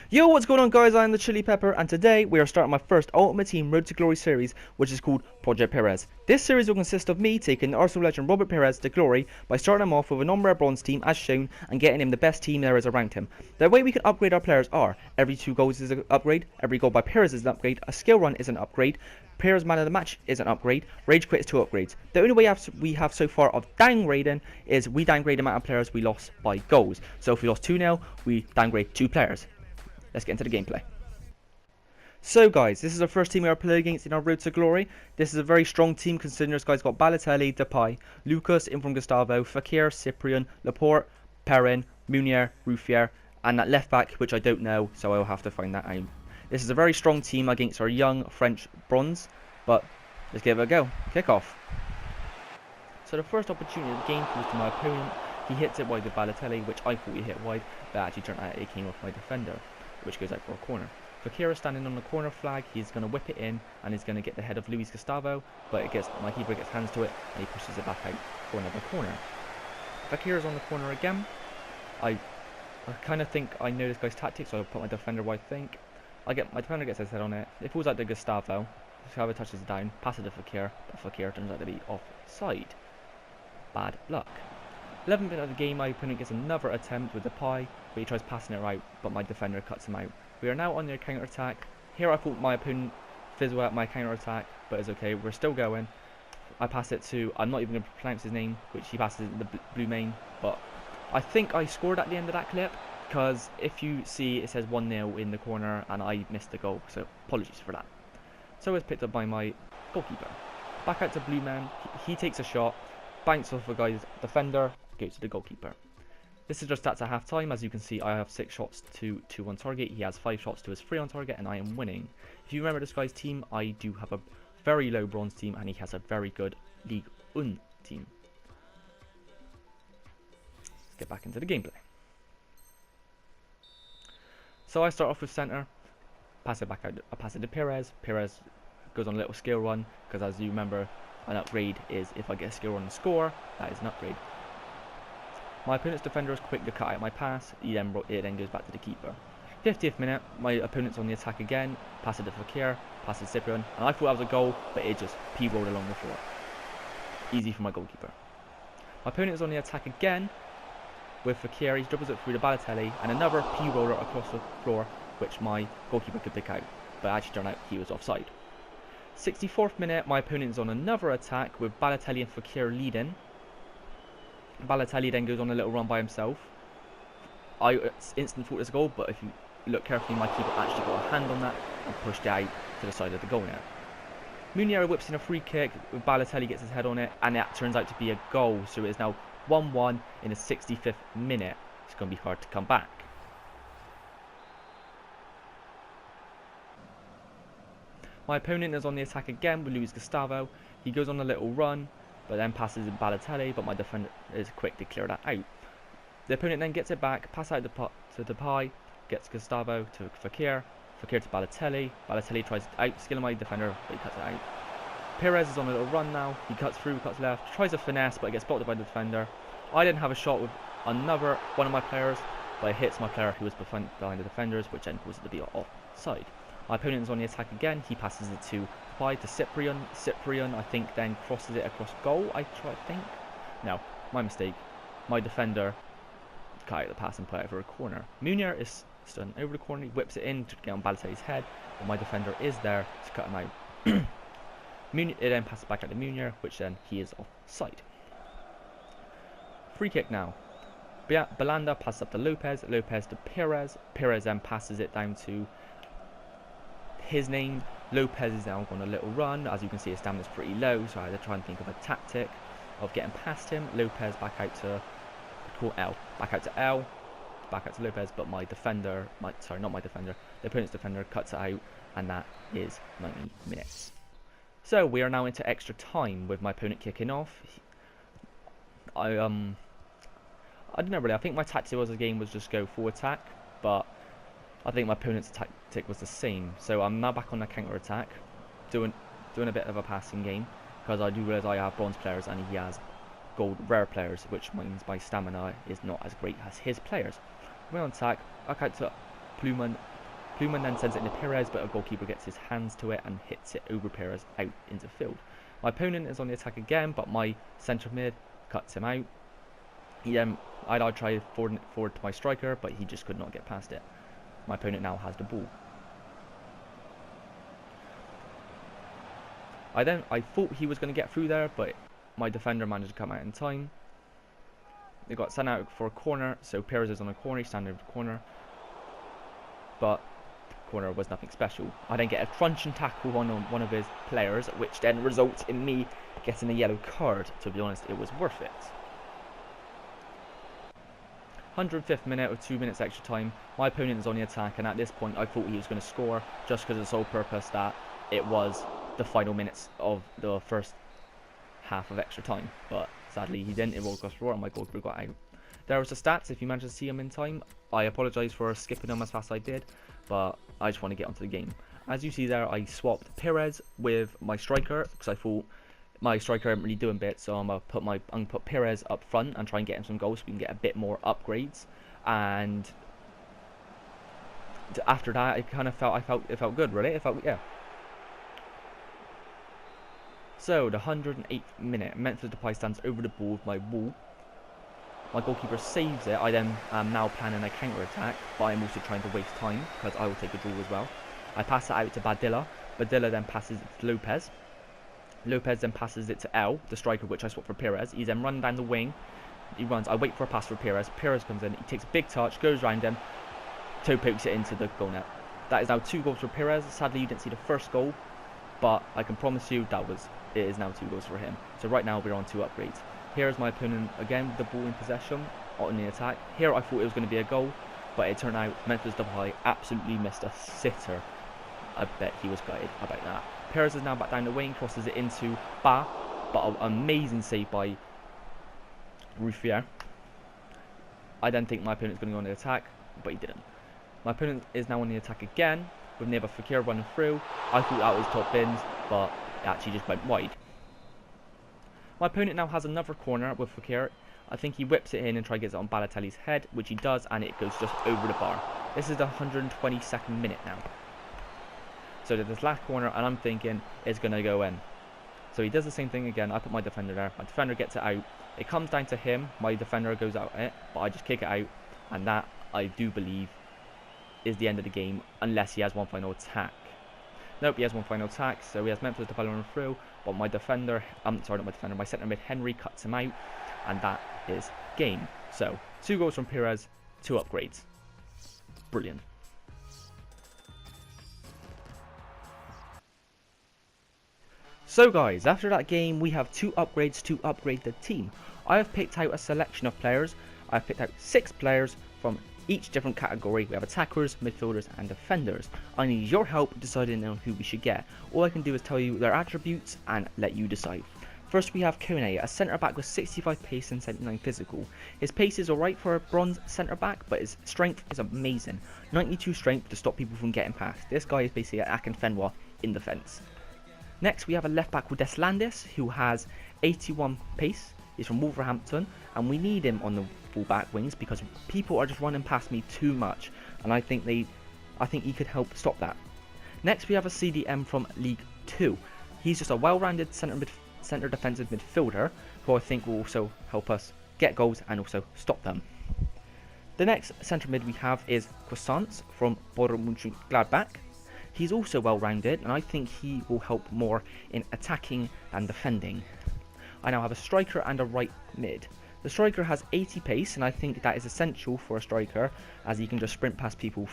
Yo, what's going on guys, I am the Chili Pepper and today we are starting my first Ultimate Team Road to Glory series, which is called Project Pires. This series will consist of me taking the Arsenal legend Robert Pires to glory by starting him off with a non-rare bronze team as shown and getting him the best team there is around him. The way we can upgrade our players are, every 2 goals is an upgrade, every goal by Pires is an upgrade, a skill run is an upgrade, Pires man of the match is an upgrade, rage quit is 2 upgrades. The only way we have so far of downgrading is we downgrade the amount of players we lost by goals. So if we lost 2-0, we downgrade 2 players. Let's get into the gameplay. So guys, this is our first team we are playing against in our Road to Glory. This is a very strong team considering this guy's got Balotelli, Depay, Lucas in from Gustavo, Fekir, Cyprian, Laporte, Perrin, Munier, Ruffier, and that left back which I don't know, so I will have to find that out. This is a very strong team against our young French bronze, but let's give it a go. Kick off. So the first opportunity of the game comes to my opponent. He hits it wide with Balotelli, which I thought he hit wide, but actually turned out it came off my defender, which goes out for a corner. Fekir is standing on the corner flag, he's going to whip it in, and he's going to get the head of Luis Gustavo, but my keeper gets hands to it, and he pushes it back out for another corner. Fekir is on the corner again. I kind of think I know this guy's tactics, so I'll put my defender where I think. My defender gets his head on it, it falls out to Gustavo, Gustavo touches it down, passes it to Fekir, but Fekir turns out to be offside. Bad luck. 11th minute of the game, my opponent gets another attempt with Depay, but he tries passing it right, but my defender cuts him out. We are now on their counter attack. Here I thought my opponent fizzled out my counter attack, but it's okay, we're still going. I pass it to, I'm not even going to pronounce his name, which he passes it to the blue main, but I think I scored at the end of that clip, because if you see it says 1-0 in the corner and I missed the goal, so apologies for that. So it's picked up by my goalkeeper. Back out to blue man, he takes a shot, bounces off a guy's defender, goes to the goalkeeper. This is just stats at half time. As you can see, I have 6 shots to 2 on target. He has 5 shots to his 3 on target, and I am winning. If you remember this guy's team, I do have a very low bronze team, and he has a very good Ligue 1 team. Let's get back into the gameplay. So I start off with centre, pass it back out. I pass it to Pires. Pires goes on a little skill run because, as you remember, an upgrade is if I get a skill run and score, that is an upgrade. My opponent's defender is quick to cut out my pass, it then goes back to the keeper. 50th minute, my opponent's on the attack again, pass it to Fekir, pass it to Cyprian, and I thought that was a goal, but it just p-rolled along the floor. Easy for my goalkeeper. My opponent is on the attack again, with Fekir, he dribbles it through the Balotelli, and another p-roller across the floor, which my goalkeeper could pick out, but actually turned out he was offside. 64th minute, my opponent is on another attack, with Balotelli and Fekir leading. Balotelli then goes on a little run by himself. I instantly thought it was a goal, but if you look carefully, my keeper actually got a hand on that and pushed it out to the side of the goal net. Munier whips in a free kick, Balotelli gets his head on it, and that turns out to be a goal, so it is now 1-1 in the 65th minute. It's going to be hard to come back. My opponent is on the attack again with Luis Gustavo. He goes on a little run, but then passes in Balotelli, but my defender is quick to clear that out. The opponent then gets it back, pass out to Depay, gets Gustavo to Fekir, Fekir to Balotelli. Balotelli tries to outskill my defender, but he cuts it out. Pires is on a little run now, he cuts through, cuts left, tries a finesse, but it gets blocked by the defender. I then have a shot with another one of my players, but it hits my player who was behind the defenders, which then causes it to be offside. My opponent is on the attack again, he passes it to Cyprian. Cyprian, I think, then crosses it across goal, No, my mistake. My defender cut out the pass and put it over a corner. Munier is stood over the corner, he whips it in to get on Balotelli's head, but my defender is there to cut him out. It then passes back out to Munier, which then he is offside. Free kick now. Belanda passes up to Lopez, Lopez to Pires. Pires then passes it down to his name. Lopez is now on a little run. As you can see, his stamina's pretty low, so I had to try and think of a tactic of getting past him. Lopez back out to back out to L, back out to Lopez, but my defender, not my defender, the opponent's defender cuts it out, and that is 90 minutes. So we are now into extra time with my opponent kicking off. I don't know really. I think my tactic was the game was just go full attack, but I think my opponent's tactic was the same. So I'm now back on the counter attack, doing a bit of a passing game, because I do realise I have bronze players and he has gold rare players, which means my stamina is not as great as his players. We're on attack. I cut to Koeman then sends it into Pires, but a goalkeeper gets his hands to it and hits it over Pires out into field. My opponent is on the attack again, but my centre mid cuts him out. I tried forward to my striker, but he just could not get past it. My opponent now has the ball. I thought he was going to get through there, but my defender managed to come out in time. They got sent out for a corner, so Pires is on a corner, he's standing over the corner. But the corner was nothing special. I then get a crunching tackle on one of his players, which then results in me getting a yellow card. To be honest, it was worth it. 105th minute with 2 minutes extra time. My opponent is on the attack, and at this point I thought he was going to score, just because of the sole purpose that it was the final minutes of the first half of extra time. But sadly he didn't. It rolled across the floor and my goalkeeper got out. There was the stats, if you managed to see them in time. I apologise for skipping them as fast as I did, but I just want to get onto the game. As you see there, I swapped Pires with my striker, because I thought my striker isn't really doing bits, so I'm gonna put Pires up front and try and get him some goals so we can get a bit more upgrades. And after that, it felt good, really. Yeah. So the 108th minute, Memphis Depay stands over the ball with my wall. My goalkeeper saves it. I then am now planning a counter attack, but I'm also trying to waste time because I will take a draw as well. I pass it out to Badilla. Badilla then passes it to Lopez. Lopez then passes it to L, the striker, which I swapped for Pires. He's then running down the wing. He runs. I wait for a pass for Pires. Pires comes in. He takes a big touch, goes round him, toe pokes it into the goal net. That is now 2 goals for Pires. Sadly, you didn't see the first goal, but I can promise you it is now 2 goals for him. So right now we're on 2 upgrades. Here is my opponent again with the ball in possession on the attack. Here I thought it was going to be a goal, but it turned out Memphis Depay absolutely missed a sitter. I bet he was gutted about that. Pires is now back down the wing, crosses it into Ba, but an amazing save by Ruffier. I then think my opponent's going to go on the attack, but he didn't. My opponent is now on the attack again, with Neba Fekir running through. I thought that was top bins, but it actually just went wide. My opponent now has another corner with Fekir. I think he whips it in and tries to get it on Balotelli's head, which he does, and it goes just over the bar. This is the 122nd minute now. So there's this last corner, and I'm thinking it's going to go in. So he does the same thing again. I put my defender there. My defender gets it out. It comes down to him. My defender goes out it, but I just kick it out, and that, I do believe, is the end of the game, unless he has one final attack. Nope, he has one final attack, so he has Memphis Depay running through, but my defender, my centre mid Henry cuts him out, and that is game. So, 2 goals from Pires, 2 upgrades. Brilliant. So guys, after that game we have 2 upgrades to upgrade the team. I have picked out a selection of players. I have picked out 6 players from each different category. We have attackers, midfielders and defenders. I need your help deciding on who we should get. All I can do is tell you their attributes and let you decide. First we have Kone, a centre back with 65 pace and 79 physical. His pace is alright for a bronze centre back, but his strength is amazing. 92 strength to stop people from getting past. This guy is basically an Akinfenwa in defence. Next we have a left back with Deslandis, who has 81 pace. He's from Wolverhampton, and we need him on the full back wings because people are just running past me too much, and I think he could help stop that. Next we have a CDM from League 2. He's just a well-rounded centre defensive midfielder who I think will also help us get goals and also stop them. The next centre mid we have is Croissants from Borussia Mönchengladbach. He's also well-rounded, and I think he will help more in attacking than defending. I now have a striker and a right mid. The striker has 80 pace, and I think that is essential for a striker, as he can just sprint past people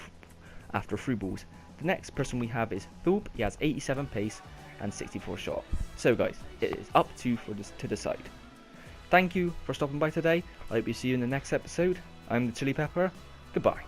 after through balls. The next person we have is Thulp. He has 87 pace and 64 shot. So guys, it is up to you to decide. Thank you for stopping by today. I hope you see you in the next episode. I'm the Chili Pepper. Goodbye.